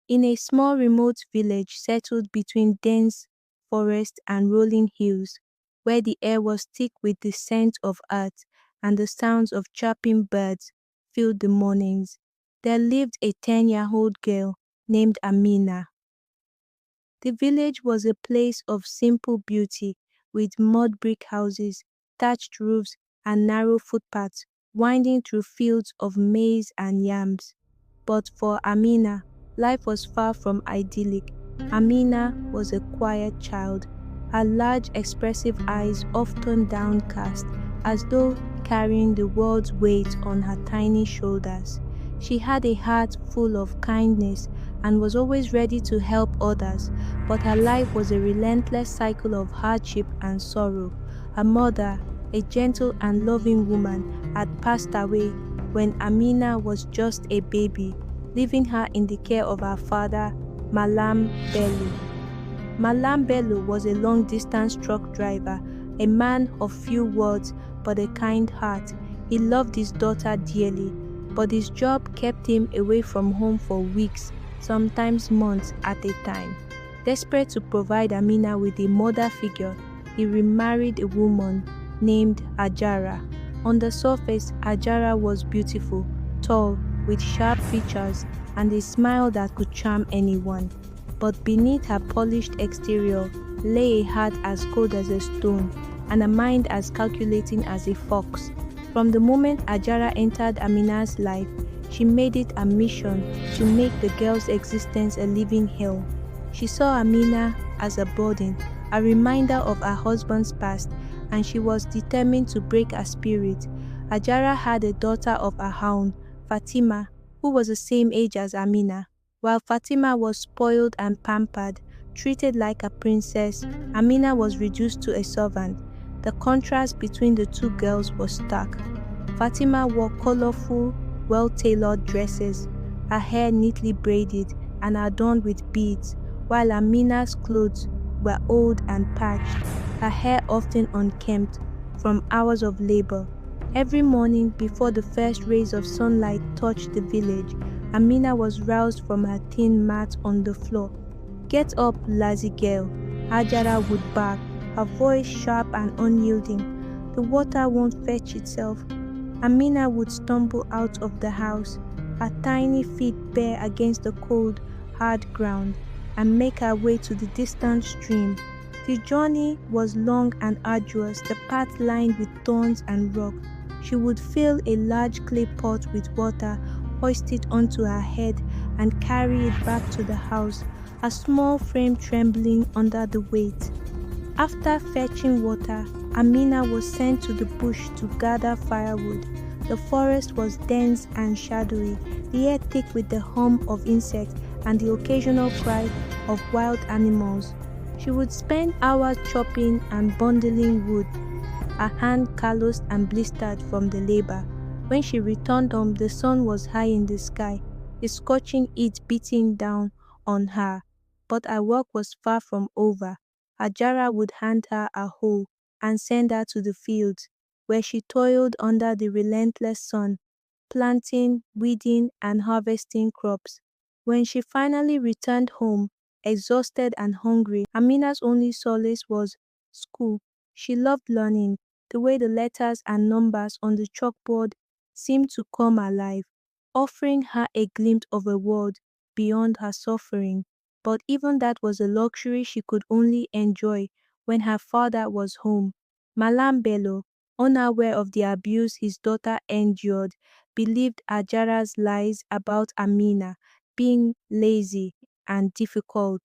In a small remote village settled between dense forest and rolling hills, where the air was thick with the scent of earth and the sounds of chirping birds filled the mornings, there lived a 10-year-old girl named Amina. The village was a place of simple beauty, with mud brick houses, thatched roofs, and narrow footpaths winding through fields of maize and yams. But for Amina, life was far from idyllic. Amina was a quiet child, her large expressive eyes often downcast, as though carrying the world's weight on her tiny shoulders. She had a heart full of kindness and was always ready to help others, but her life was a relentless cycle of hardship and sorrow. Her mother, a gentle and loving woman, had passed away when Amina was just a baby, leaving her in the care of her father, Malam Bello. Malam Bello was a long-distance truck driver, a man of few words but a kind heart. He loved his daughter dearly, but his job kept him away from home for weeks, sometimes months at a time. Desperate to provide Amina with a mother figure, he remarried a woman named Hajara. On the surface, Hajara was beautiful, tall, with sharp features and a smile that could charm anyone. But beneath her polished exterior lay a heart as cold as a stone and a mind as calculating as a fox. From the moment Hajara entered Amina's life, she made it a mission to make the girl's existence a living hell. She saw Amina as a burden, a reminder of her husband's past, and she was determined to break her spirit. Hajara had a daughter of her own, Fatima, who was the same age as Amina. While Fatima was spoiled and pampered, treated like a princess, Amina was reduced to a servant. The contrast between the two girls was stark. Fatima wore colorful, well-tailored dresses, her hair neatly braided and adorned with beads, while Amina's clothes were old and patched, her hair often unkempt from hours of labor. Every morning, before the first rays of sunlight touched the village, Amina was roused from her thin mat on the floor. "Get up, lazy girl," Hajara would bark, her voice sharp and unyielding. "The water won't fetch itself." Amina would stumble out of the house, her tiny feet bare against the cold, hard ground, and make her way to the distant stream. The journey was long and arduous, the path lined with thorns and rocks. She would fill a large clay pot with water, hoist it onto her head, and carry it back to the house, a small frame trembling under the weight. After fetching water, Amina was sent to the bush to gather firewood. The forest was dense and shadowy, the air thick with the hum of insects and the occasional cry of wild animals. She would spend hours chopping and bundling wood, her hand calloused and blistered from the labor. When she returned home, the sun was high in the sky, the scorching heat beating down on her. But her work was far from over. Hajara would hand her a hoe and send her to the fields, where she toiled under the relentless sun, planting, weeding, and harvesting crops. When she finally returned home, exhausted and hungry, Amina's only solace was school. She loved learning, the way the letters and numbers on the chalkboard seemed to come alive, offering her a glimpse of a world beyond her suffering. But even that was a luxury she could only enjoy when her father was home. Malam Bello, unaware of the abuse his daughter endured, believed Ajara's lies about Amina being lazy and difficult.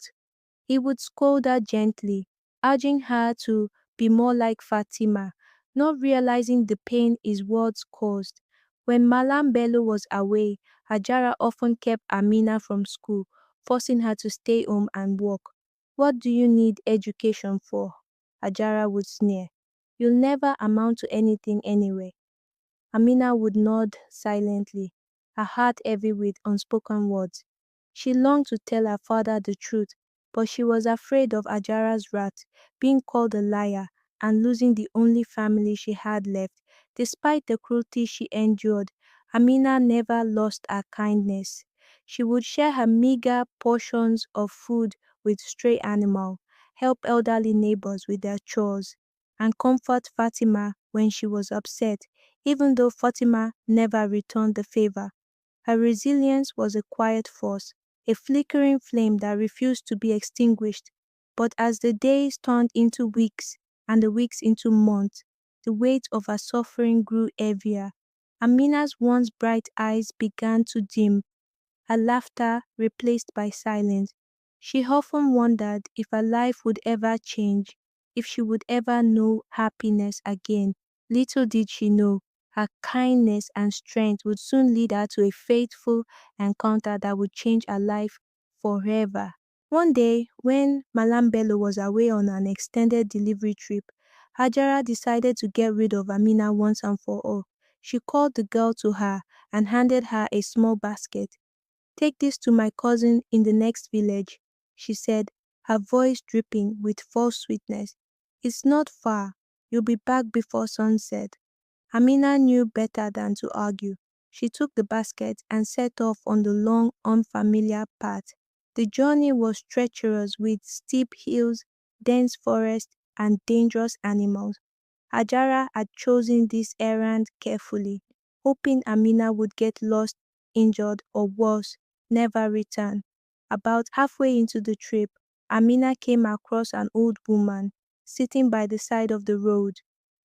He would scold her gently, urging her to be more like Fatima, not realizing the pain his words caused. When Malam Bello was away, Hajara often kept Amina from school, forcing her to stay home and work. "What do you need education for?" Hajara would sneer. "You'll never amount to anything anyway." Amina would nod silently, her heart heavy with unspoken words. She longed to tell her father the truth, but she was afraid of Ajara's wrath, being called a liar, and losing the only family she had left. Despite the cruelty she endured, Amina never lost her kindness. She would share her meager portions of food with stray animals, help elderly neighbors with their chores, and comfort Fatima when she was upset, even though Fatima never returned the favor. Her resilience was a quiet force, a flickering flame that refused to be extinguished. But as the days turned into weeks and the weeks into months, the weight of her suffering grew heavier. Amina's once bright eyes began to dim, her laughter replaced by silence. She often wondered if her life would ever change, if she would ever know happiness again. Little did she know, her kindness and strength would soon lead her to a fateful encounter that would change her life forever. One day, when Malam Bello was away on an extended delivery trip, Hajara decided to get rid of Amina once and for all. She called the girl to her and handed her a small basket. "Take this to my cousin in the next village," she said, her voice dripping with false sweetness. "It's not far. You'll be back before sunset." Amina knew better than to argue. She took the basket and set off on the long, unfamiliar path. The journey was treacherous with steep hills, dense forest, and dangerous animals. Hajara had chosen this errand carefully, hoping Amina would get lost, injured, or worse, never return. About halfway into the trip, Amina came across an old woman sitting by the side of the road.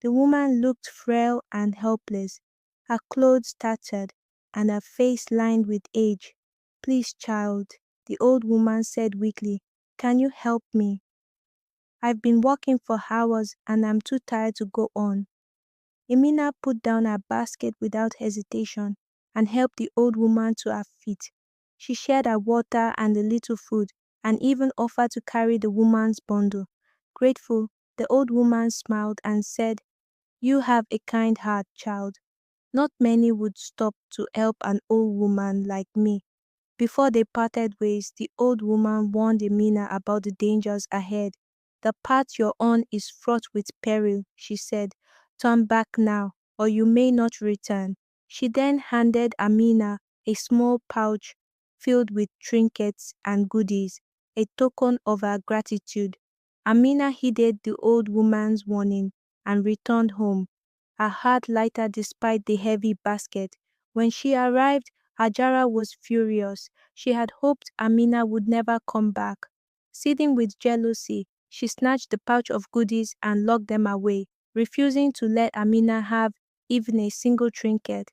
The woman looked frail and helpless, her clothes tattered, and her face lined with age. "Please, child," the old woman said weakly, "can you help me? I've been walking for hours and I'm too tired to go on." Amina put down her basket without hesitation and helped the old woman to her feet. She shared her water and a little food and even offered to carry the woman's bundle. Grateful, the old woman smiled and said, "You have a kind heart, child. Not many would stop to help an old woman like me." Before they parted ways, the old woman warned Amina about the dangers ahead. "The path you're on is fraught with peril," she said. "Turn back now, or you may not return." She then handed Amina a small pouch filled with trinkets and goodies, a token of her gratitude. Amina heeded the old woman's warning and returned home, her heart lighter despite the heavy basket. When she arrived, Hajara was furious. She had hoped Amina would never come back. Seething with jealousy, she snatched the pouch of goodies and locked them away, refusing to let Amina have even a single trinket.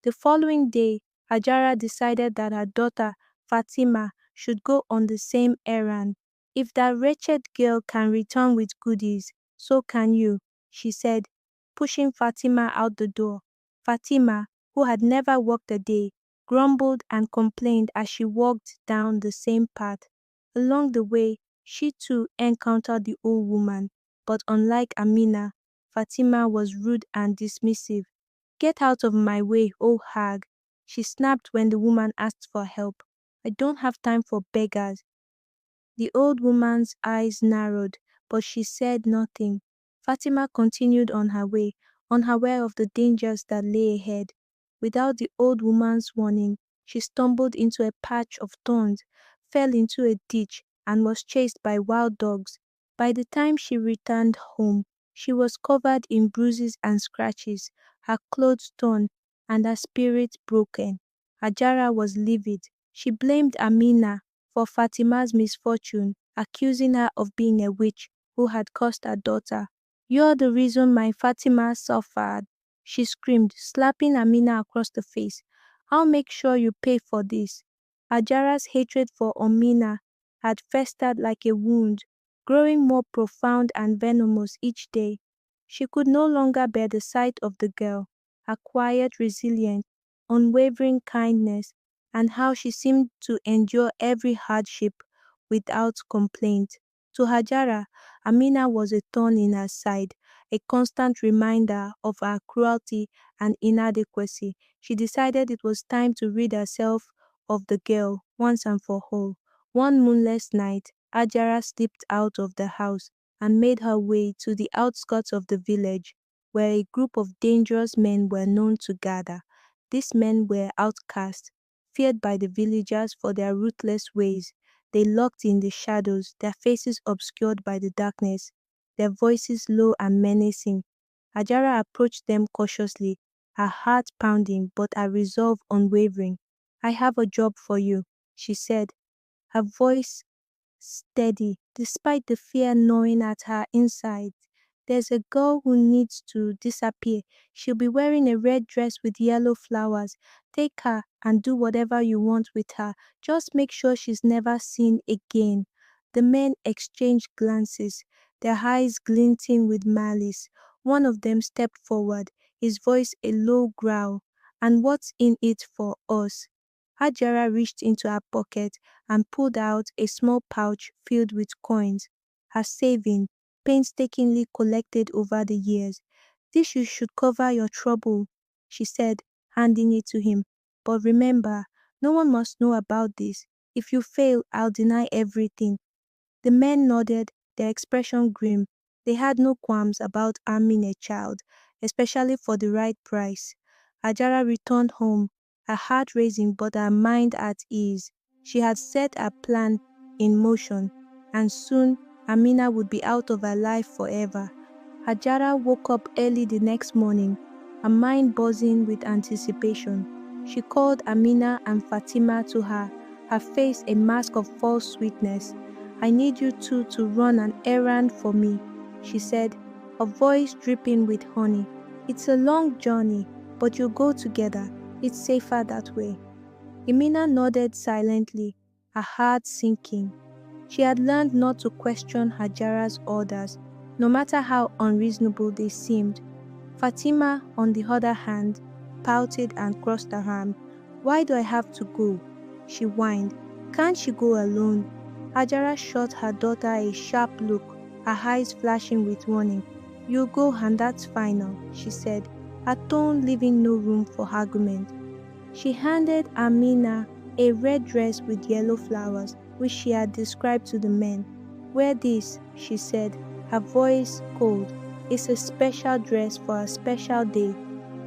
The following day, Hajara decided that her daughter, Fatima, should go on the same errand. "If that wretched girl can return with goodies, so can you," she said, pushing Fatima out the door. Fatima, who had never walked a day, grumbled and complained as she walked down the same path. Along the way, she too encountered the old woman, but unlike Amina, Fatima was rude and dismissive. "Get out of my way, oh hag," she snapped when the woman asked for help. "I don't have time for beggars." The old woman's eyes narrowed, but she said nothing. Fatima continued on her way, unaware of the dangers that lay ahead. Without the old woman's warning, she stumbled into a patch of thorns, fell into a ditch, and was chased by wild dogs. By the time she returned home, she was covered in bruises and scratches, her clothes torn, and her spirit broken. Hajara was livid. She blamed Amina for Fatima's misfortune, accusing her of being a witch who had cursed her daughter. "You're the reason my Fatima suffered," she screamed, slapping Amina across the face. "I'll make sure you pay for this." Ajara's hatred for Amina had festered like a wound, growing more profound and venomous each day. She could no longer bear the sight of the girl, her quiet resilience, unwavering kindness, and how she seemed to endure every hardship without complaint. To Hajara, Amina was a thorn in her side, a constant reminder of her cruelty and inadequacy. She decided it was time to rid herself of the girl once and for all. One moonless night, Hajara slipped out of the house and made her way to the outskirts of the village, where a group of dangerous men were known to gather. These men were outcasts, feared by the villagers for their ruthless ways. They lurked in the shadows, their faces obscured by the darkness, their voices low and menacing. Hajara approached them cautiously, her heart pounding but her resolve unwavering. "I have a job for you," she said, her voice steady, despite the fear gnawing at her inside. "There's a girl who needs to disappear. She'll be wearing a red dress with yellow flowers. Take her and do whatever you want with her. Just make sure she's never seen again." The men exchanged glances, their eyes glinting with malice. One of them stepped forward, his voice a low growl. "And what's in it for us?" Hajara reached into her pocket and pulled out a small pouch filled with coins, her saving, painstakingly collected over the years. "This you should cover your trouble," she said, handing it to him. "But remember, no one must know about this. If you fail, I'll deny everything." The men nodded, their expression grim. They had no qualms about harming a child, especially for the right price. Hajara returned home, her heart racing but her mind at ease. She had set her plan in motion, and soon Amina would be out of her life forever. Hajara woke up early the next morning, her mind buzzing with anticipation. She called Amina and Fatima to her face a mask of false sweetness. "I need you two to run an errand for me," she said, her voice dripping with honey. "It's a long journey, but you'll go together. It's safer that way." Amina nodded silently, her heart sinking. She had learned not to question Hajara's orders, no matter how unreasonable they seemed. Fatima, on the other hand, pouted and crossed her arm. "Why do I have to go?" she whined. "Can't she go alone?" Hajara shot her daughter a sharp look, her eyes flashing with warning. "You'll go and that's final," she said, her tone leaving no room for argument. She handed Amina a red dress with yellow flowers, which she had described to the men. "Wear this," she said, her voice cold. "It's a special dress for a special day."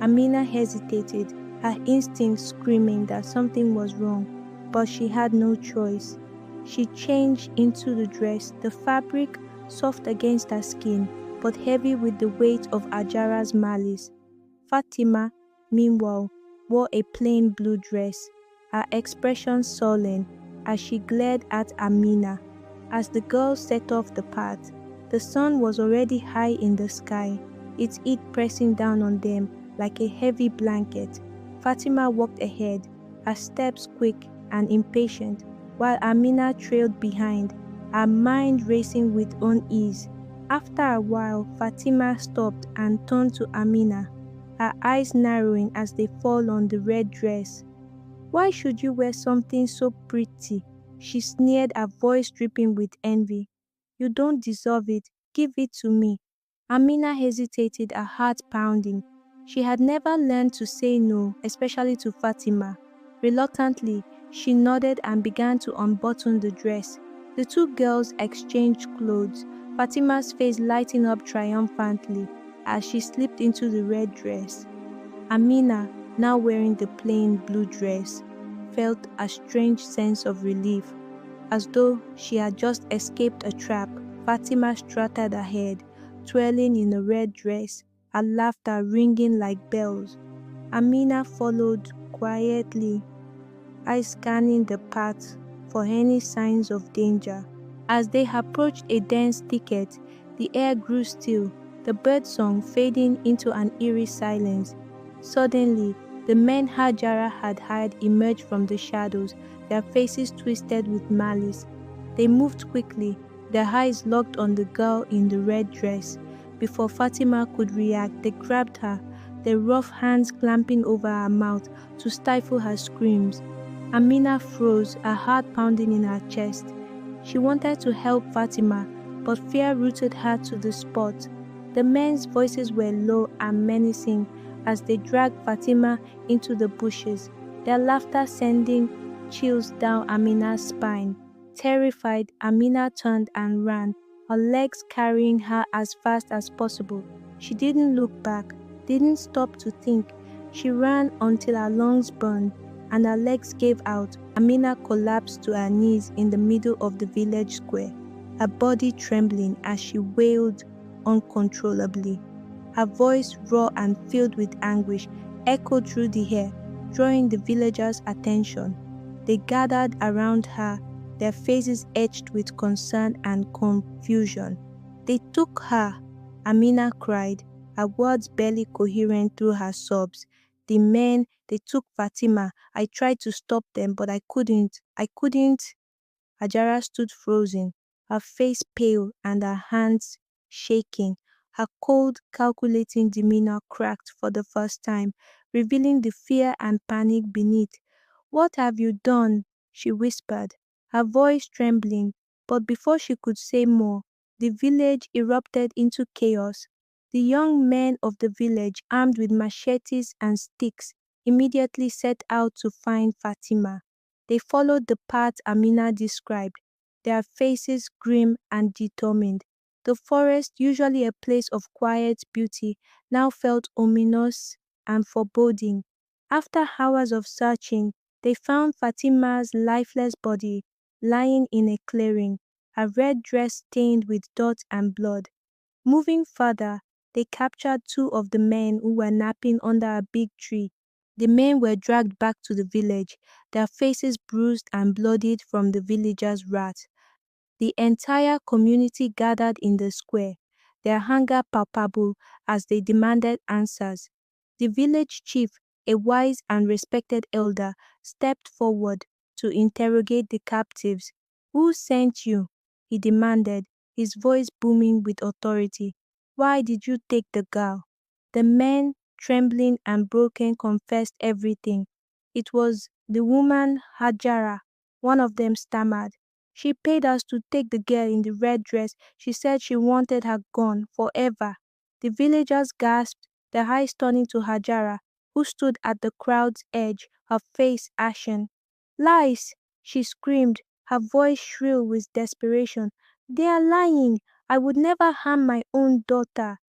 Amina hesitated, her instincts screaming that something was wrong, but she had no choice. She changed into the dress, the fabric soft against her skin, but heavy with the weight of Hajara's malice. Fatima, meanwhile, wore a plain blue dress, her expression sullen as she glared at Amina. As the girls set off the path, the sun was already high in the sky, its heat pressing down on them like a heavy blanket. Fatima walked ahead, her steps quick and impatient, while Amina trailed behind, her mind racing with unease. After a while, Fatima stopped and turned to Amina, her eyes narrowing as they fall on the red dress. "Why should you wear something so pretty?" she sneered, her voice dripping with envy. "You don't deserve it. Give it to me." Amina hesitated, her heart pounding. She had never learned to say no, especially to Fatima. Reluctantly, she nodded and began to unbutton the dress. The two girls exchanged clothes, Fatima's face lighting up triumphantly as she slipped into the red dress. Amina, now wearing the plain blue dress, felt a strange sense of relief, as though she had just escaped a trap. Fatima strutted ahead, twirling in a red dress, her laughter ringing like bells. Amina followed quietly, eyes scanning the path for any signs of danger. As they approached a dense thicket, the air grew still, the birdsong fading into an eerie silence. Suddenly, the men Hajara had hired emerged from the shadows, their faces twisted with malice. They moved quickly, their eyes locked on the girl in the red dress. Before Fatima could react, they grabbed her, their rough hands clamping over her mouth to stifle her screams. Amina froze, her heart pounding in her chest. She wanted to help Fatima, but fear rooted her to the spot. The men's voices were low and menacing as they dragged Fatima into the bushes, their laughter sending chills down Amina's spine. Terrified, Amina turned and ran, her legs carrying her as fast as possible. She didn't look back, didn't stop to think. She ran until her lungs burned, and her legs gave out, Amina collapsed to her knees in the middle of the village square, her body trembling as she wailed uncontrollably. Her voice, raw and filled with anguish, echoed through the air, drawing the villagers' attention. They gathered around her, their faces etched with concern and confusion. "They took her," Amina cried, her words barely coherent through her sobs. "The men, they took Fatima. I tried to stop them, but I couldn't. I couldn't." Hajara stood frozen, her face pale and her hands shaking. Her cold, calculating demeanor cracked for the first time, revealing the fear and panic beneath. "What have you done?" she whispered, her voice trembling. But before she could say more, the village erupted into chaos. The young men of the village, armed with machetes and sticks, immediately set out to find Fatima. They followed the path Amina described, their faces grim and determined. The forest, usually a place of quiet beauty, now felt ominous and foreboding. After hours of searching, they found Fatima's lifeless body lying in a clearing, her red dress stained with dirt and blood. Moving further, they captured two of the men who were napping under a big tree. The men were dragged back to the village, their faces bruised and bloodied from the villagers' wrath. The entire community gathered in the square, their hunger palpable as they demanded answers. The village chief, a wise and respected elder, stepped forward to interrogate the captives. "Who sent you?" he demanded, his voice booming with authority. "Why did you take the girl?" The men, trembling and broken, confessed everything. "It was the woman Hajara," one of them stammered. "She paid us to take the girl in the red dress. She said she wanted her gone forever." The villagers gasped, their eyes turning to Hajara, who stood at the crowd's edge, her face ashen. "Lies!" she screamed, her voice shrill with desperation. "They are lying. I would never harm my own daughter."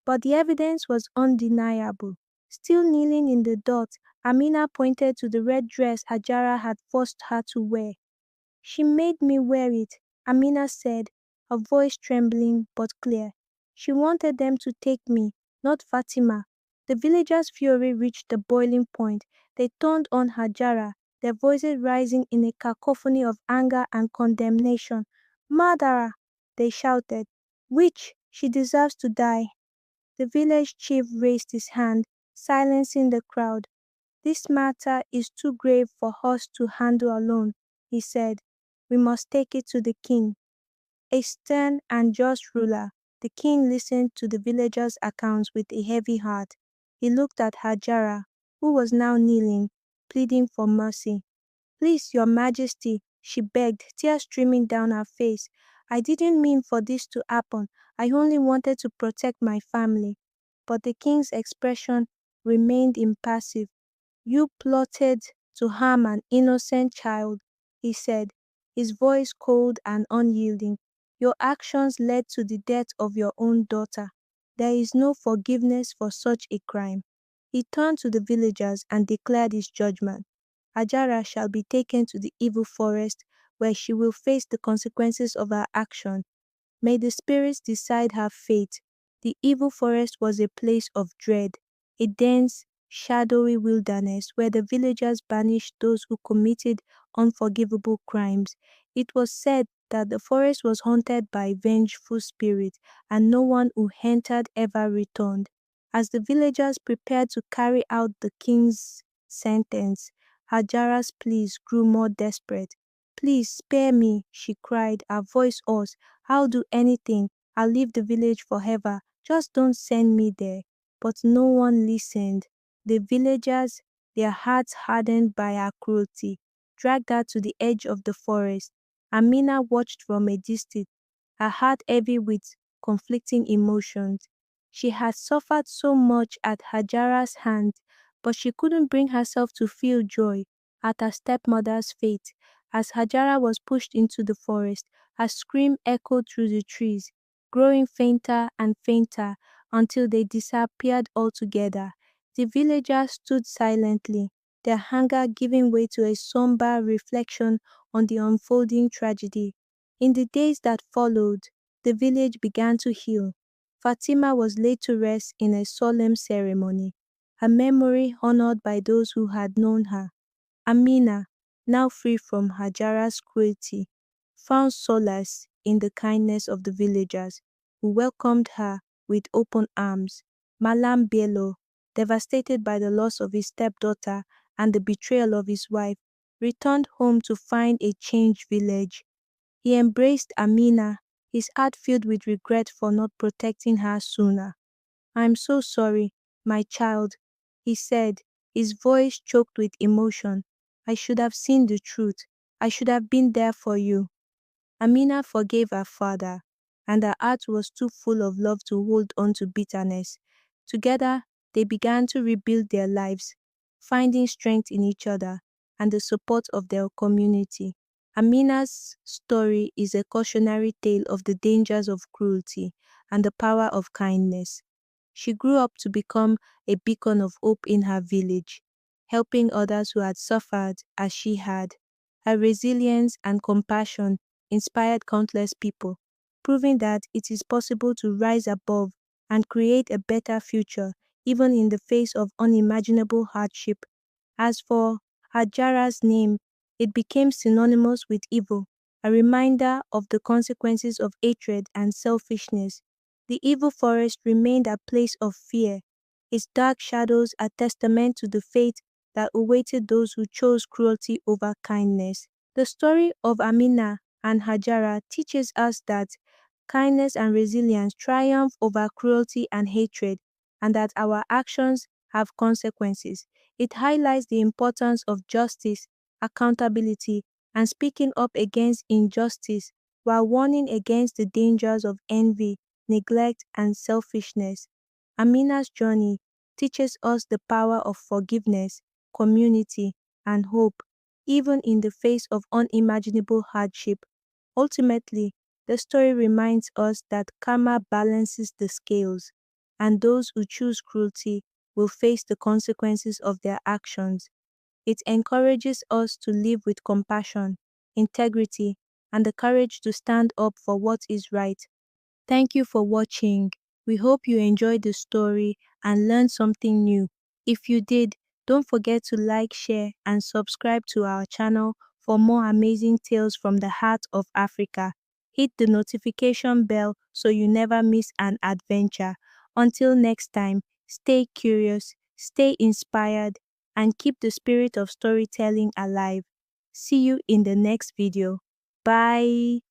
But the evidence was undeniable. Still kneeling in the dirt, Amina pointed to the red dress Hajara had forced her to wear. "She made me wear it," Amina said, her voice trembling but clear. "She wanted them to take me, not Fatima." The villagers' fury reached the boiling point. They turned on Hajara, their voices rising in a cacophony of anger and condemnation. "Murderer!" they shouted. "Witch! She deserves to die." The village chief raised his hand, silencing the crowd. "This matter is too grave for us to handle alone," he said. "We must take it to the king." A stern and just ruler, the king listened to the villagers' accounts with a heavy heart. He looked at Hajara, who was now kneeling, pleading for mercy. "Please, your majesty," she begged, tears streaming down her face. "I didn't mean for this to happen. I only wanted to protect my family." But the king's expression remained impassive. "You plotted to harm an innocent child," he said, his voice cold and unyielding. "Your actions led to the death of your own daughter. There is no forgiveness for such a crime." He turned to the villagers and declared his judgment. "Hajara shall be taken to the evil forest, where she will face the consequences of her action. May the spirits decide her fate." The evil forest was a place of dread, a dense, shadowy wilderness where the villagers banished those who committed unforgivable crimes. It was said that the forest was haunted by vengeful spirits, and no one who entered ever returned. As the villagers prepared to carry out the king's sentence, Hajara's pleas grew more desperate. "Please spare me," she cried, her voice hoarse. "I'll do anything. I'll leave the village forever. Just don't send me there." But no one listened. The villagers, their hearts hardened by her cruelty, dragged her to the edge of the forest. Amina watched from a distance, her heart heavy with conflicting emotions. She had suffered so much at Hajara's hands, but she couldn't bring herself to feel joy at her stepmother's fate. As Hajara was pushed into the forest, her scream echoed through the trees, growing fainter and fainter until they disappeared altogether. The villagers stood silently, their anger giving way to a somber reflection on the unfolding tragedy. In the days that followed, the village began to heal. Fatima was laid to rest in a solemn ceremony, her memory honored by those who had known her. Amina, now free from Hajara's cruelty, found solace in the kindness of the villagers, who welcomed her with open arms. Malam Bello, devastated by the loss of his stepdaughter and the betrayal of his wife, returned home to find a changed village. He embraced Amina, his heart filled with regret for not protecting her sooner. "I'm so sorry, my child," he said, his voice choked with emotion. "I should have seen the truth. I should have been there for you." Amina forgave her father, and her heart was too full of love to hold on to bitterness. Together, they began to rebuild their lives, finding strength in each other and the support of their community. Amina's story is a cautionary tale of the dangers of cruelty and the power of kindness. She grew up to become a beacon of hope in her village, helping others who had suffered as she had. Her resilience and compassion inspired countless people, proving that it is possible to rise above and create a better future even in the face of unimaginable hardship. As for Hajara's name, it became synonymous with evil, a reminder of the consequences of hatred and selfishness. The evil forest remained a place of fear, its dark shadows a testament to the fate that awaited those who chose cruelty over kindness. The story of Amina and Hajara teaches us that kindness and resilience triumph over cruelty and hatred, and that our actions have consequences. It highlights the importance of justice, accountability, and speaking up against injustice, while warning against the dangers of envy, neglect, and selfishness. Amina's journey teaches us the power of forgiveness, community, and hope, even in the face of unimaginable hardship. Ultimately, the story reminds us that karma balances the scales, and those who choose cruelty will face the consequences of their actions. It encourages us to live with compassion, integrity, and the courage to stand up for what is right. Thank you for watching. We hope you enjoyed the story and learned something new. If you did, don't forget to like, share, and subscribe to our channel for more amazing tales from the heart of Africa. Hit the notification bell so you never miss an adventure. Until next time, stay curious, stay inspired, and keep the spirit of storytelling alive. See you in the next video. Bye.